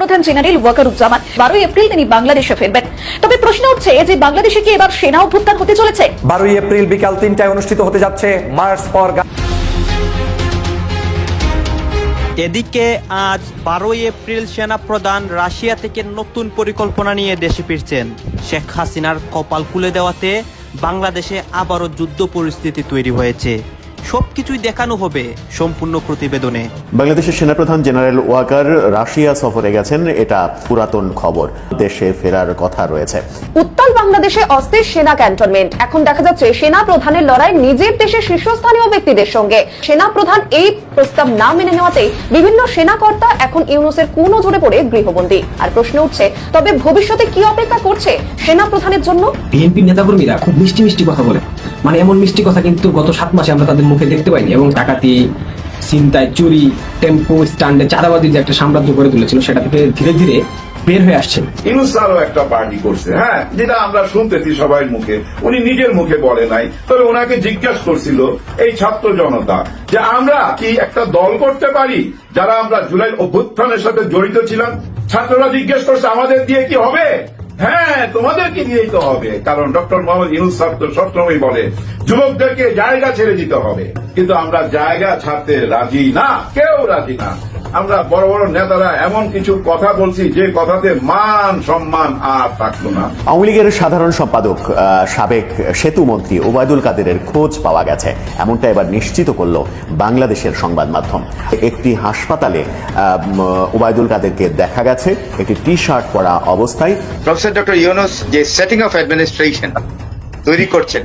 সেনাপ্রধান general Wakeruzzaman 12 April তিনি বাংলাদেশে ফিরবেন। তবে প্রশ্ন উঠছে যে বাংলাদেশে কি এবার সেনা অভ্যুত্থান হতে চলেছে? 12 এপ্রিল বিকাল 3টায় অনুষ্ঠিত হতে যাচ্ছে মার্চ ফর। এদিকে আজ 12 এপ্রিল সেনাপ্রধান রাশিয়া থেকে নতুন পরিকল্পনা নিয়ে দেশে ফিরছেন। শেখ হাসিনার কপাল খুলে দেওয়াতে বাংলাদেশে আবারও যুদ্ধ পরিস্থিতি তৈরি হয়েছে। সবকিছুই দেখানো হবে সম্পূর্ণ প্রতিবেদনে। বাংলাদেশের সেনাপ্রধান জেনারেল ওয়াকার রাশিয়া সফরে গেছেন, এটা পুরাতন খবর। দেশে ফেরার কথা রয়েছে। উত্তাল বাংলাদেশে অস্থির সেনা ক্যান্টনমেন্ট। এখন দেখা যাচ্ছে সেনা প্রধানের লড়াই নিজের দেশের শীর্ষস্থানীয় ব্যক্তিদের সঙ্গে। সেনা প্রধান এই প্রস্তাব না মেনে নেওয়াতেই বিভিন্ন সেনাকর্তা এখন ইউনূসের কুনো জুড়ে পড়ে গৃহবন্দী। আর প্রশ্ন উঠছে, তবে ভবিষ্যতে কি অপেক্ষা করছে সেনা প্রধানের জন্য? বিএনপির নেতাকর্মীরা খুব মিষ্টি মিষ্টি কথা বলে, মানে এমন মিষ্টি কথা কিন্তু গত 7 মাসে আমরা তাদের মুখে দেখতে পাইনি। এবং ডাকাতি, ছিনতাই, চুরি, টেম্পো স্ট্যান্ডে চাঁদাবাজির যে একটা সাম্রাজ্য গড়ে তুলেছিল, সেটা থেকে ধীরে ধীরে বের হয়ে আসছে। ইউনূস আরো একটা পার্টি করছে, হ্যাঁ, যেটা আমরা শুনতেছি সবাই মুখে, উনি নিজের মুখে বলে নাই। তবে ওনাকে জিজ্ঞাসা করছিল এই ছাত্র জনতা যে আমরা কি একটা দল করতে পারি যারা আমরা জুলাই অভ্যুত্থানের সাথে জড়িত ছিলাম। ছাত্ররা জিজ্ঞেস করছে আমাদের দিয়ে কি হবে? হ্যাঁ, তোমাদেরকে দিয়েই তো হবে, কারণ ডক্টর মোহাম্মদ ইউনূস সাহেব তো সবসময় বলে যুবকদেরকে জায়গা ছেড়ে দিতে হবে। কিন্তু আমরা জায়গা ছাড়তে রাজি না, কেউ রাজি না। আমরা বড় বড় নেতারা এমন কিছু কথা বলছি যে কথাতে মান সম্মান আর থাকলো না। আওয়ামী লীগের সাধারণ সম্পাদক সাবেক সেতু মন্ত্রী ওবায়দুল কাদেরের খোঁজ পাওয়া গেছে, এমনটা এবার নিশ্চিত করল বাংলাদেশের সংবাদ মাধ্যম। একটি হাসপাতালে ওবায়দুল কাদেরকে দেখা গেছে একটি টি শার্ট পরা অবস্থায়। প্রফেসর ডক্টর ইউনূস যে সেটিং অফ অ্যাডমিনিস্ট্রেশন তৈরি করছেন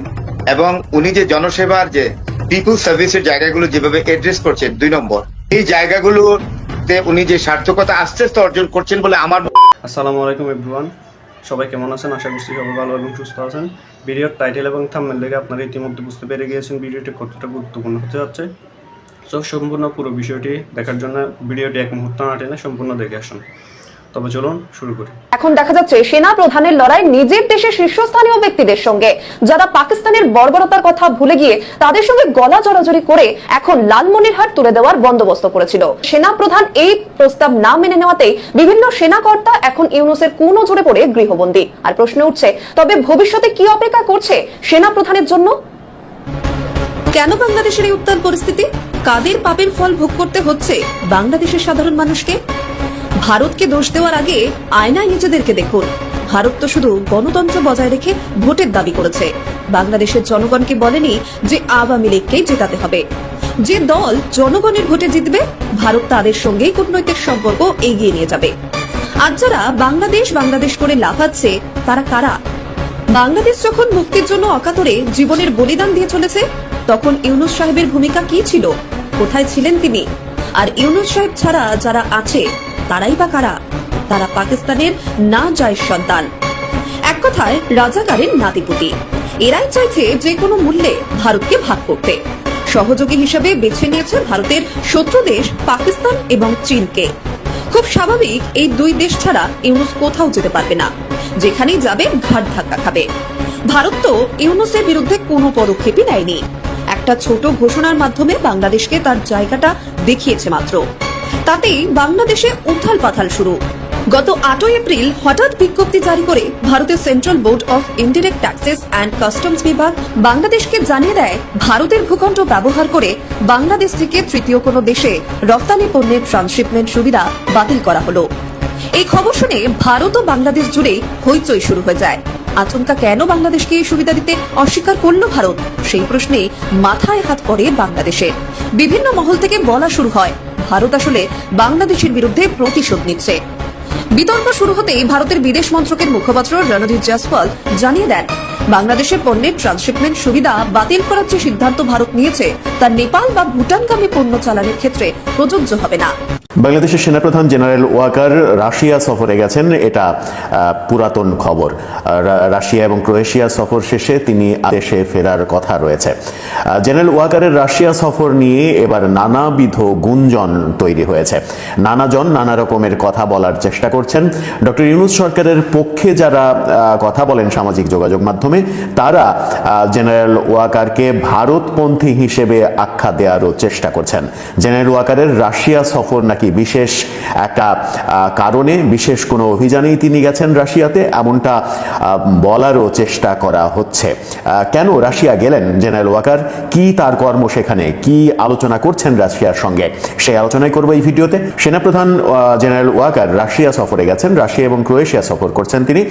এবং উনি যে জনসেবার যে পিপুল সার্ভিসের জায়গাগুলো যেভাবে অ্যাড্রেস করছেন, 2 নম্বর এই জায়গাগুলোতে উনি যে সার্থকতা আস্তে আস্তে অর্জন করছেন বলে আমার। আসসালামু আলাইকুম এভরিওয়ান, সবাই কেমন আছেন? আশা করছি সবাই ভালো এবং সুস্থ আছেন। ভিডিওর টাইটেল এবং থাম্বনেল দেখে আপনারা ইতিমধ্যে বুঝতে পেরে গিয়েছেন ভিডিওটি কতটা গুরুত্বপূর্ণ হতে যাচ্ছে। সো সম্পূর্ণ পুরো বিষয়টি দেখার জন্য ভিডিওটি এক মুহূর্ত না টেনে সম্পূর্ণ দেখে আসুন। তবে চলুন শুরু করি। এখন দেখা যাচ্ছে সেনা প্রধানের লড়াই নিজের দেশের শীর্ষস্থানীয় ব্যক্তিদের সঙ্গে, যারা পাকিস্তানের বর্বরতার কথা ভুলে গিয়ে তাদের সঙ্গে গলা জড়াজড়ি করে এখন লালমনিরহাট তুলে দেওয়ার বন্দোবস্ত করেছিল। সেনা প্রধান এই প্রস্তাব না মেনে নেওয়াতেই বিভিন্ন সেনাকর্তা এখন ইউনূসের কুনো জুড়ে পড়ে গৃহবন্দী। আর প্রশ্ন উঠছে, তবে ভবিষ্যতে কি অপেক্ষা করছে সেনা প্রধানের জন্য? কেন বাংলাদেশের এই উত্তাল পরিস্থিতি? কাদের পাপের ফল ভোগ করতে হচ্ছে বাংলাদেশের সাধারণ মানুষকে? ভারতকে দোষ দেওয়ার আগে আয়নায় নিজেদেরকে দেখুন। ভারত তো শুধু গণতন্ত্র বজায় রেখে ভোটের দাবি করেছে, বাংলাদেশের জনগণকে বলেনি যে আওয়ামী লীগকেই জেতাতে হবে। যে দল জনগণের ভোটে জিতবে, ভারত তাদের সঙ্গেই কূটনৈতিক সম্পর্ক এগিয়ে নিয়ে যাবে। আর যারা বাংলাদেশ বাংলাদেশ করে লাফাচ্ছে, তারা কারা? বাংলাদেশ যখন মুক্তির জন্য অকাতরে জীবনের বলিদান দিয়ে চলেছে, তখন ইউনূস সাহেবের ভূমিকা কি ছিল? কোথায় ছিলেন তিনি? আর ইউনূস সাহেব ছাড়া যারা আছে তারাই বা কারা? তারা পাকিস্তানের না যায় সন্তান, এক কথায় রাজাকারের নাতিপুতি। এরাই চাইছে যে কোনো মূল্যে ভারতকে ভাগ করতে। সহযোগী হিসেবে বেছে নিয়েছে ভারতের শত্রু দেশ পাকিস্তান এবং চীনকে। খুব স্বাভাবিক, এই 2 দেশ ছাড়া ইউনূস কোথাও যেতে পারবে না। যেখানেই যাবে ঘাট ধাক্কা খাবে। ভারত তো ইউনূসের বিরুদ্ধে কোনো পদক্ষেপই নেয়নি। একটা ছোট ঘোষণার মাধ্যমে বাংলাদেশকে তার জায়গাটা দেখিয়েছে মাত্র। তাতেই বাংলাদেশে উথাল পাথাল শুরু। গত 8 এপ্রিল হঠাৎ বিজ্ঞপ্তি জারি করে ভারতের central board of indirect taxes and customs বিভাগ বাংলাদেশকে জানিয়ে দেয়, ভারতের ভূখণ্ড ব্যবহার করে বাংলাদেশ থেকে তৃতীয় কোনো দেশে রপ্তানি পণ্যের ট্রান্সশিপমেন্ট সুবিধা বাতিল করা হলো। এই খবর শুনে ভারত ও বাংলাদেশ জুড়ে হইচই শুরু হয়ে যায়। আচমকা কেন বাংলাদেশকে এই সুবিধা দিতে অস্বীকার করলো ভারত? সেই প্রশ্নে মাথায় হাত পড়ে বাংলাদেশে। বিভিন্ন মহল থেকে বলা শুরু হয়, ভারত আসলে বাংলাদেশের বিরুদ্ধে প্রতিশোধ নিচ্ছে। বিতর্ক শুরু হতেই ভারতের বিদেশ মন্ত্রকের মুখপাত্র রণধীর জয়সওয়াল জানিয়ে দেন, বাংলাদেশের পণ্যের ট্রান্সশিপমেন্ট সুবিধা বাতিল করার যে সিদ্ধান্ত ভারত নিয়েছে, তা নেপাল বা ভুটানগামী পণ্য চালানের ক্ষেত্রে প্রযোজ্য হবে না। বাংলাদেশের সেনাপ্রধান জেনারেল ওয়াকার রাশিয়া সফরে গেছেন, এটা পুরাতন খবর। রাশিয়া এবং ক্রোয়েশিয়া সফর শেষে তিনি দেশে ফেরার কথা রয়েছে। জেনারেল ওয়াকারের রাশিয়া সফর নিয়ে এবার নানাবিধ গুঞ্জন তৈরি হয়েছে। নানাজন নানা রকমের কথা বলার চেষ্টা করছেন। ডক্টর ইউনূস সরকারের পক্ষে যারা কথা বলেন সামাজিক যোগাযোগ মাধ্যমে, তারা জেনারেল ওয়াকারকে ভারতপন্থী হিসেবে আখ্যা দেওয়ারও চেষ্টা করছেন। জেনারেল ওয়াকারের রাশিয়া সফর নাকি নাকি বিশেষ একটা কারণে, বিশেষ কোনো অভিযানেই তিনি গেছেন রাশিয়াতে, এমনটা বলারও চেষ্টা করা হচ্ছে। কেন রাশিয়া গেলেন জেনারেল ওয়াকার, কি তার কর্ম সেখানে, কি আলোচনা করছেন রাশিয়ার সঙ্গে, সেই আলোচনাই করবো এই ভিডিওতে। সেনাপ্রধান জেনারেল ওয়াকার রাশিয়া সফরে গেছেন, রাশিয়া এবং ক্রোয়েশিয়া সফর করছেন তিনি।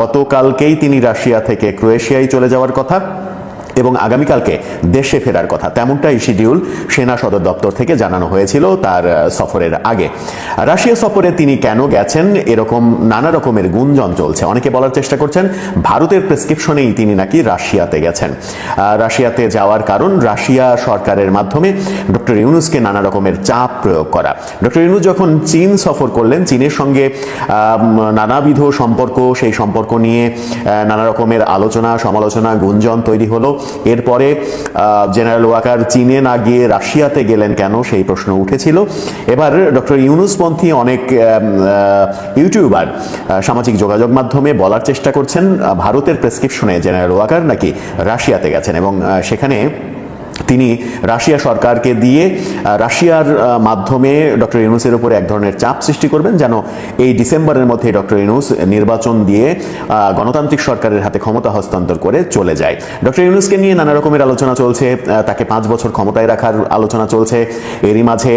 গতকালকেই তিনি রাশিয়া থেকে ক্রোয়েশিয়ায় চলে যাওয়ার কথা এবং আগামীকালকে দেশে ফেরার কথা, তেমনটাই শিডিউল সেনা সদর দপ্তর থেকে জানানো হয়েছিল তার সফরের আগে। রাশিয়া সফরে তিনি কেন গেছেন, এরকম নানা রকমের গুঞ্জন চলছে। অনেকে বলার চেষ্টা করছেন ভারতের প্রেসক্রিপশনেই তিনি নাকি রাশিয়াতে গেছেন। রাশিয়াতে যাওয়ার কারণ রাশিয়া সরকারের মাধ্যমে ডক্টর ইউনূসকে নানা রকমের চাপ প্রয়োগ করা। ডক্টর ইউনূস যখন চীন সফর করলেন, চীনের সঙ্গে নানাবিধ সম্পর্ক, সেই সম্পর্ক নিয়ে নানা রকমের আলোচনা সমালোচনা গুঞ্জন তৈরি হলো। এরপরে জেনারেল ওয়াকার চীনে না গিয়ে রাশিয়াতে গেলেন কেন, সেই প্রশ্ন উঠেছিল। এবার ডক্টর ইউনূসপন্থী অনেক ইউটিউবার সামাজিক যোগাযোগ মাধ্যমে বলার চেষ্টা করছেন ভারতের প্রেসক্রিপশনে জেনারেল ওয়াকার নাকি রাশিয়াতে গেছেন এবং সেখানে তিনি রাশিয়া সরকারকে দিয়ে রাশিয়ার মাধ্যমে ডক্টর ইউনূসের উপরে এক ধরনের চাপ সৃষ্টি করবেন, যেন এই ডিসেম্বরের মধ্যে ডক্টর ইউনূস নির্বাচন দিয়ে গণতান্ত্রিক সরকারের হাতে ক্ষমতা হস্তান্তর করে চলে যায়। ডক্টর ইউনূসকে নিয়ে নানা রকমের আলোচনা চলছে, তাকে 5 বছর ক্ষমতায় রাখার আলোচনা চলছে। এরই মাঝে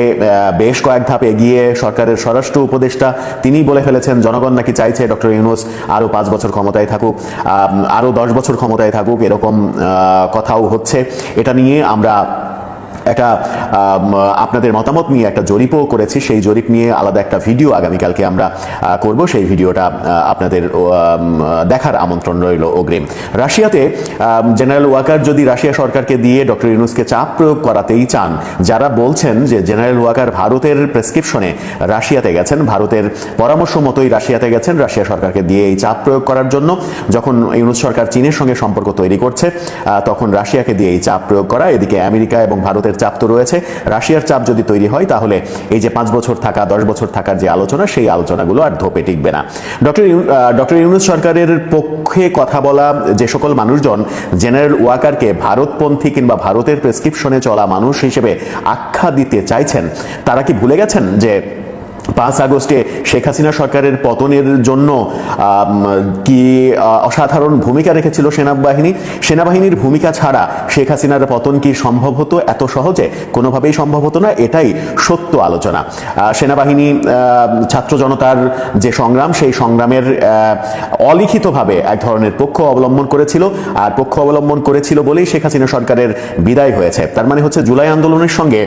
বেশ কয়েক ধাপ এগিয়ে সরকারের স্বরাষ্ট্র উপদেষ্টা তিনি বলে ফেলেছেন জনগণ নাকি চাইছে ডক্টর ইউনূস আরও 5 বছর ক্ষমতায় থাকুক, আরও 10 বছর ক্ষমতায় থাকুক, এরকম কথাও হচ্ছে। এটা নিয়ে আমরা একটা আপনাদের মতামত নিয়ে একটা জরিপও করেছি, সেই জরিপ নিয়ে আলাদা একটা ভিডিও আগামীকালকে আমরা করব, সেই ভিডিওটা আপনাদের দেখার আমন্ত্রণ রইল অগ্রিম। রাশিয়াতে জেনারেল ওয়াকার যদি রাশিয়া সরকারকে দিয়ে ডক্টর ইউনূসকে চাপ প্রয়োগ করাতেই চান, যারা বলছেন যে জেনারেল ওয়াকার ভারতের প্রেসক্রিপশনে রাশিয়াতে গেছেন, ভারতের পরামর্শ মতোই রাশিয়াতে গেছেন রাশিয়া সরকারকে দিয়ে এই চাপ প্রয়োগ করার জন্য, যখন ইউনূস সরকার চীনের সঙ্গে সম্পর্ক তৈরি করছে তখন রাশিয়াকে দিয়ে এই চাপ প্রয়োগ করা। এদিকে আমেরিকা এবং ভারতের চাপ তো রয়েছে, রাশিয়ার চাপ যদি তৈরি হয় তাহলে এই যে 5 বছর থাকা 10 বছর থাকার যে আলোচনা, সেই আলোচনাগুলো আর ধোপে টিকবে না। ডক্টর ইউনূস সরকারের পক্ষে কথা বলা যে সকল মানুষজন জেনারেল ওয়াকারকে ভারতপন্থী কিংবা ভারতের প্রেসক্রিপশনে চলা মানুষ হিসেবে আখ্যা দিতে চাইছেন, তারা কি ভুলে গেছেন যে 5 আগস্টে শেখ হাসিনা সরকারের পতনের জন্য কি অসাধারণ ভূমিকা রেখেছিল সেনাবাহিনীর ভূমিকা ছাড়া শেখ হাসিনার পতন কি সম্ভব হতো এত সহজে? কোনোভাবেই সম্ভব হতো না, এটাই সত্য আলোচনা। সেনাবাহিনী ছাত্র জনতার যে সংগ্রাম, সেই সংগ্রামের অলিখিতভাবে এক ধরনের পক্ষ অবলম্বন করেছিল, আর পক্ষ অবলম্বন করেছিল বলেই শেখ হাসিনা সরকারের বিদায় হয়েছে। তার মানে হচ্ছে জুলাই আন্দোলনের সঙ্গে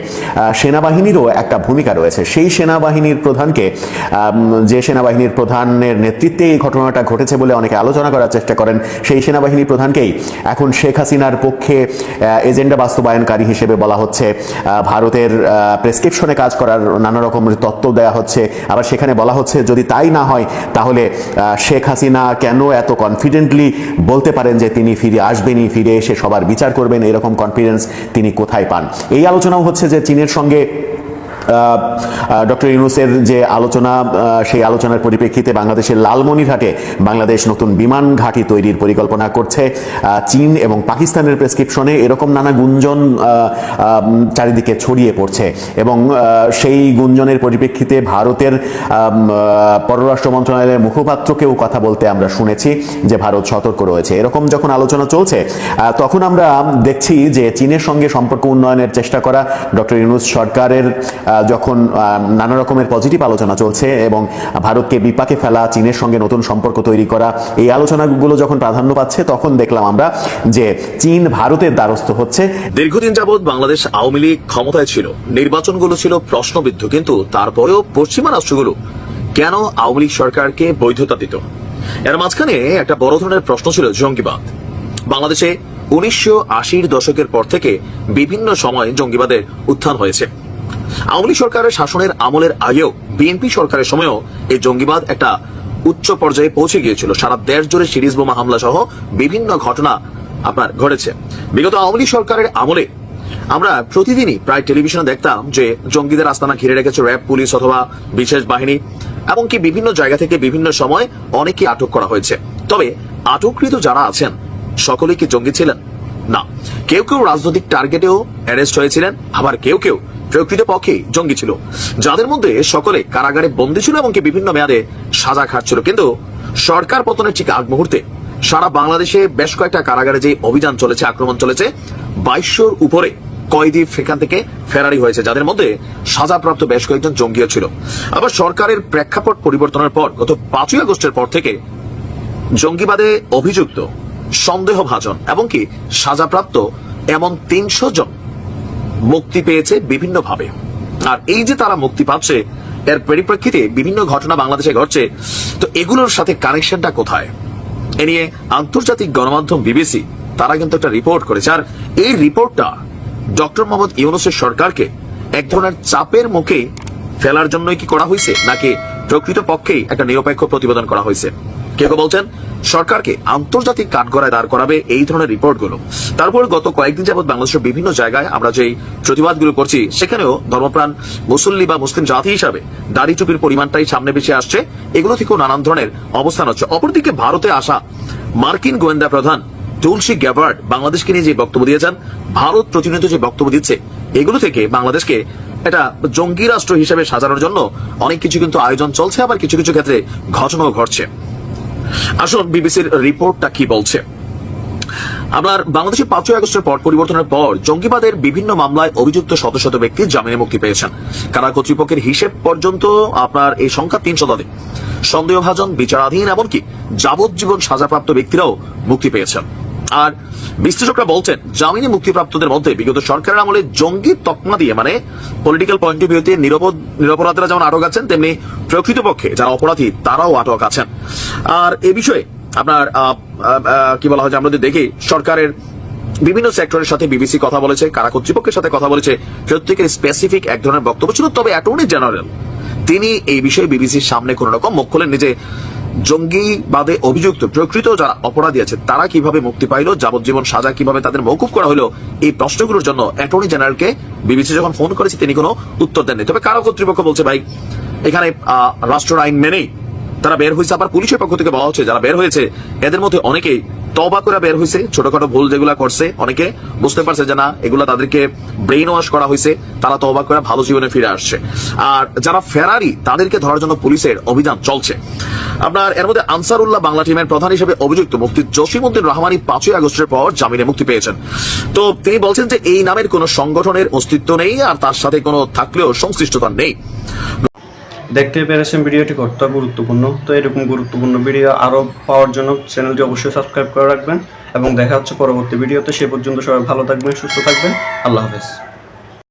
সেনাবাহিনীরও একটা ভূমিকা রয়েছে। সেই সেনাবাহিনীর প্রধানকে, যে সেনাবাহিনীর প্রধানের নেতৃত্বে এই ঘটনাটা ঘটেছে বলে অনেকে আলোচনা করার চেষ্টা করেন, সেই সেনাবাহিনী প্রধানকেই এখন শেখ হাসিনার পক্ষে এজেন্ডা বাস্তবায়নকারী হিসেবে বলা হচ্ছে। ভারতের প্রেসক্রিপশনে কাজ করার নানা রকমের তত্ত্ব দেওয়া হচ্ছে। আবার সেখানে বলা হচ্ছে যদি তাই না হয় তাহলে শেখ হাসিনা কেন এত কনফিডেন্টলি বলতে পারেন যে তিনি ফিরে আসবেনই, ফিরে এসে সবার বিচার করবেন, এরকম কনফিডেন্স তিনি কোথায় পান? এই আলোচনাও হচ্ছে যে চীনের সঙ্গে ডক্টর ইউনূসের যে আলোচনা, সেই আলোচনার পরিপ্রেক্ষিতে বাংলাদেশের লালমনিরহাটে বাংলাদেশ নতুন বিমান ঘাঁটি তৈরির পরিকল্পনা করছে চীন এবং পাকিস্তানের প্রেসক্রিপশনে, এরকম নানা গুঞ্জন চারিদিকে ছড়িয়ে পড়ছে। এবং সেই গুঞ্জনের পরিপ্রেক্ষিতে ভারতের পররাষ্ট্র মন্ত্রণালয়ের মুখপাত্রকেও কথা বলতে আমরা শুনেছি যে ভারত সতর্ক রয়েছে। এরকম যখন আলোচনা চলছে তখন আমরা দেখছি যে চীনের সঙ্গে সম্পর্ক উন্নয়নের চেষ্টা করা, ডক্টর ইউনূস সরকারের যখন নানা রকমের পজিটিভ আলোচনা চলছে এবং ভারতকে বিপাকে ফেলা, চীনের সঙ্গে নতুন সম্পর্ক তৈরি করা, এই আলোচনাগুলো যখন প্রাধান্য পাচ্ছে, তখন দেখলাম আমরা যে চীন ভারতের দ্বারস্থ হচ্ছে। দীর্ঘদিন যাবৎ বাংলাদেশ আওয়ামী লীগ ক্ষমতায় ছিল, নির্বাচনগুলো ছিল প্রশ্নবিদ্ধ, কিন্তু তারপরেও পশ্চিমা রাষ্ট্রগুলো কেন আওয়ামী লীগ সরকারকে বৈধতা দিত? এর মাঝখানে একটা বড় ধরনের প্রশ্ন ছিল জঙ্গিবাদ। বাংলাদেশে 1980-র দশকের পর থেকে বিভিন্ন সময় জঙ্গিবাদের উত্থান হয়েছে। আওয়ামী লীগ সরকারের শাসনের আমলের আগেও বিএনপি সরকারের সময়ও এই জঙ্গিবাদ একটা উচ্চ পর্যায়ে পৌঁছে গিয়েছিল। সারা দেশ জুড়ে সিরিজ বোমা হামলা সহ বিভিন্ন ঘটনা আপনার ঘটেছে। বিগত আওয়ামী লীগ সরকারের আমলে আমরা প্রতিদিনই প্রায় টেলিভিশনে দেখতাম যে জঙ্গিদের আস্তানা ঘিরে রেখেছে র্যাব, পুলিশ অথবা বিশেষ বাহিনী, এমনকি বিভিন্ন জায়গা থেকে বিভিন্ন সময় অনেকে আটক করা হয়েছে। তবে আটককৃত যারা আছেন সকলেই কি জঙ্গি ছিলেন? না, কেউ কেউ রাজনৈতিক টার্গেটেও অ্যারেস্ট হয়েছিলেন, আবার কেউ কেউ প্রকৃতপক্ষে জঙ্গি ছিল, যাদের মধ্যে সকলে কারাগারে বন্দী ছিল এবং বিভিন্ন মেয়াদে সাজা খাটছিল। কিন্তু সরকার পতনের ঠিক আগ মুহূর্তে সারা বাংলাদেশে বেশ কয়েকটা কারাগারে যে অভিযান চলেছে, আক্রমণ চলেছে, 2200-র উপরে কয়েদি সেখান থেকে ফেরারি হয়েছে, যাদের মধ্যে সাজাপ্রাপ্ত বেশ কয়েকজন জঙ্গিও ছিল। আবার সরকারের প্রেক্ষাপট পরিবর্তনের পর গত 5ই আগস্টের পর থেকে জঙ্গিবাদে অভিযুক্ত, সন্দেহভাজন এবং কি সাজাপ্রাপ্ত এমন 300 জন মুক্তি পেয়েছে বিভিন্নভাবে। আর এই যে তারা মুক্তি পাচ্ছে, এর পরিপ্রেক্ষিতে বিভিন্ন ঘটনা বাংলাদেশে ঘটছে। তো এগুলোর সাথে কানেকশনটা কোথায়? এ নিয়ে আন্তর্জাতিক গণমাধ্যম বিবিসি তারা কিন্তু একটা রিপোর্ট করেছে। আর এই রিপোর্টটা ডক্টর মোহাম্মদ ইউনূসের সরকারকে এক ধরনের চাপের মুখে ফেলার জন্যই কি করা হয়েছে, নাকি প্রকৃতপক্ষেই একটা নিরপেক্ষ প্রতিবেদন করা হয়েছে? কেউ কেউ বলছেন সরকারকে আন্তর্জাতিক কাঠগড়ায় দাঁড় করাবে এই ধরনের রিপোর্টগুলো। তারপর গত কয়েকদিন যাবৎ বাংলাদেশের বিভিন্ন জায়গায় আমরা যে প্রতিবাদগুলো করছি, সেখানেও ধর্মপ্রাণ মুসল্লি বা মুসলিম জাতি হিসাবে দাড়ি টুপির পরিমাণটাই সামনে বেশি আসছে। এগুলো থেকেও নানান ধরনের অবস্থান হচ্ছে। অপরদিকে ভারতে আসা মার্কিন গোয়েন্দা প্রধান তুলসী গ্যাবার্ড বাংলাদেশকে নিয়ে যে বক্তব্য দিয়েছেন, ভারত প্রতিনিয়ত যে বক্তব্য দিচ্ছে, এগুলো থেকে বাংলাদেশকে এটা জঙ্গি রাষ্ট্র হিসেবে সাজানোর জন্য অনেক কিছু কিন্তু আয়োজন চলছে, আবার কিছু কিছু ক্ষেত্রে ঘটনাও ঘটছে। আসুন বিবিসির রিপোর্টটা কি বলছে। আপনার বাংলাদেশে 5ই আগস্টের পর পরিবর্তনের পর জঙ্গিবাদের বিভিন্ন মামলায় অভিযুক্ত শত শত ব্যক্তি জামিনে মুক্তি পেয়েছেন। কারা কর্তৃপক্ষের হিসেব পর্যন্ত আপনার এই সংখ্যা 300 শতাধিক। সন্দেহভাজন, বিচারাধীন এমনকি যাবজ্জীবন সাজাপ্রাপ্ত ব্যক্তিরাও মুক্তি পেয়েছেন। আর বিশ্লেষকরা বলছেন জামিনে মুক্তিপ্রাপ্তদের মধ্যে বিগত সরকারের আমলে জঙ্গি তকমা দিয়ে, মানে পলিটিক্যাল পয়েন্ট অফ ভিউতে নিরপরাধীরা যেমন আটক আছেন, তেমনি প্রকৃতপক্ষে যারা অপরাধী তারাও আটক আছেন। আর এ বিষয়ে আপনার কি বলা হয়, আমরা যদি দেখি সরকারের বিভিন্ন সেক্টরের সাথে বিবিসি কথা বলেছে, কারা কর্তৃপক্ষের সাথে কথা বলেছে, প্রত্যেকের স্পেসিফিক এক ধরনের বক্তব্য ছিল। তবে অ্যাটর্নি জেনারেল তিনি এই বিষয়ে বিবিসির সামনে কোন রকম মুখ খোলেননি যে জঙ্গিবাদে অভিযুক্ত প্রকৃত যারা অপরাধী আছে তারা কিভাবে মুক্তি পাইল, যাবজ্জীবন সাজা কিভাবে তাদের মওকুফ করা হলো, এই প্রশ্নগুলোর জন্য অ্যাটর্নি জেনারেলকে বিবিসি যখন ফোন করেছে তিনি কোনো উত্তর দেননি। তবে কারা কর্তৃপক্ষ বলছে ভাই এখানে রাষ্ট্র আইন মেনেই তারা বের হয়েছে। আবার পুলিশের পক্ষ থেকে বলা হচ্ছে যারা বের হয়েছে এদের মধ্যে অনেকেই তওবা করে বের হয়েছে। ছোটখাটো ভুল যেগুলা করছে অনেকে বুঝতে পারছে যে না এগুলা তাদেরকে ব্রেইন ওয়াশ করা হয়েছে, তারা তওবা করে ভালো জীবনে ফিরে আসছে। আর যারা ফেরারি তাদেরকে ধরার জন্য পুলিশের অভিযান চলছে। আপনার এর মধ্যে আনসারুল্লাহ বাংলা টিমের প্রধান হিসেবে অভিযুক্ত মুফতি জসিমউদ্দিন রহমানী 5ই আগস্টের পর জামিনে মুক্তি পেয়েছেন। তো তিনি বলছেন যে এই নামের কোন সংগঠনের অস্তিত্ব নেই, আর তার সাথে কোনো থাকলেও সংশ্লিষ্টতা নেই। দেখতে পেরেছেন ভিডিওটি কতটা গুরুত্বপূর্ণ। তো এরকম গুরুত্বপূর্ণ ভিডিও আরও পাওয়ার জন্য চ্যানেলটি অবশ্যই সাবস্ক্রাইব করে রাখবেন এবং দেখা হচ্ছে পরবর্তী ভিডিওতে। সে পর্যন্ত সবাই ভালো থাকবেন, সুস্থ থাকবেন। আল্লাহ হাফেজ।